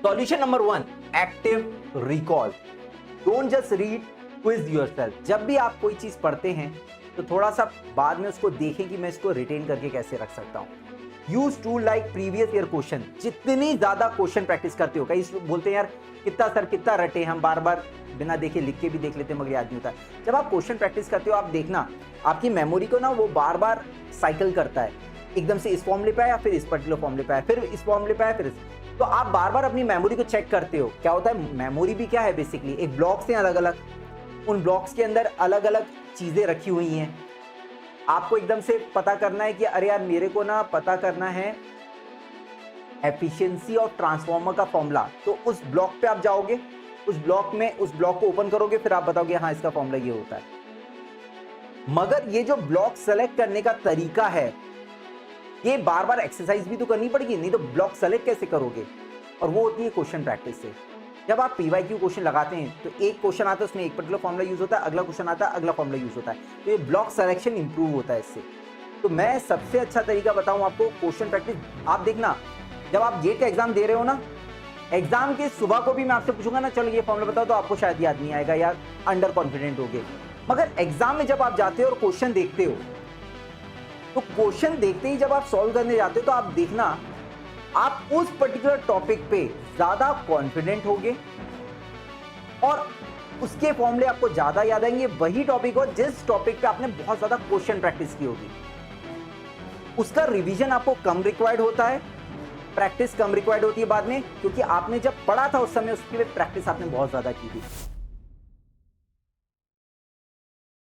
Solution number 1, active recall. Don't just read, quiz yourself. जब भी आप कोई चीज पढ़ते हैं तो थोड़ा सा बाद में उसको देखें कि मैं इसको रिटेन करके कैसे रख सकता हूं। Use tool like previous year question. जितनी ज्यादा क्वेश्चन प्रैक्टिस करते हो, कई बोलते हैं यार कितना सर कितना रटे, हम बार बार बिना देखे लिख के भी देख लेते हैं मगर याद नहीं होता। जब आप क्वेश्चन प्रैक्टिस करते हो आप देखना आपकी मेमोरी को ना वो बार बार साइकिल करता है, एकदम से इस फॉर्मूले पे आया, फिर इस पर्टिकुलर फॉर्मूले पे आया, फिर इस फॉर्मूले पे आया, फिर तो आप बार बार अपनी मेमोरी को चेक करते हो। क्या होता है, मेमोरी भी क्या है बेसिकली एक ब्लॉक्स हैं अलग अलग, उन ब्लॉक्स के अंदर अलग अलग चीजें रखी हुई हैं। आपको एकदम से पता करना है कि अरे यार मेरे को ना पता करना है एफिशिएंसी ऑफ ट्रांसफार्मर का फॉर्मूला, तो उस ब्लॉक पे आप जाओगे, उस ब्लॉक में उस ब्लॉक को ओपन करोगे, फिर आप बताओगे हाँ इसका फॉर्मूला ये होता है। मगर ये जो ब्लॉक सेलेक्ट करने का तरीका है ये बार बार एक्सरसाइज भी तो करनी पड़ेगी, नहीं तो ब्लॉक सेलेक्ट कैसे करोगे। और वो होती है क्वेश्चन प्रैक्टिस से। जब आप पीवाईक्यू क्वेश्चन लगाते हैं तो एक क्वेश्चन आता है उसमें एक पर्टिकुलर फॉर्मूला यूज होता है, अगला क्वेश्चन आता है अगला फॉर्मूला यूज होता है, तो ये ब्लॉक सिलेक्शन इंप्रूव होता है इससे। तो मैं सबसे अच्छा तरीका बताऊं आपको क्वेश्चन प्रैक्टिस। आप देखना जब आप गेट का एग्जाम दे रहे हो ना, एग्जाम के सुबह को भी मैं आपसे पूछूंगा ना चलो ये फॉर्मूला बताओ, तो आपको शायद याद नहीं आएगा या अंडर कॉन्फिडेंट हो गए। मगर एग्जाम में जब आप जाते हो और क्वेश्चन देखते हो, तो क्वेश्चन देखते ही जब आप सॉल्व करने जाते हो तो आप देखना आप उस पर्टिकुलर टॉपिक पे ज्यादा कॉन्फिडेंट होगे और उसके फॉर्मूले आपको ज्यादा याद आएंगे। वही टॉपिक हो जिस टॉपिक पे आपने बहुत ज्यादा क्वेश्चन प्रैक्टिस की होगी, उसका रिवीजन आपको कम रिक्वायर्ड होता है, प्रैक्टिस कम रिक्वायर्ड होती है बाद में, क्योंकि आपने जब पढ़ा था उस समय उसकी प्रैक्टिस आपने बहुत ज्यादा की थी।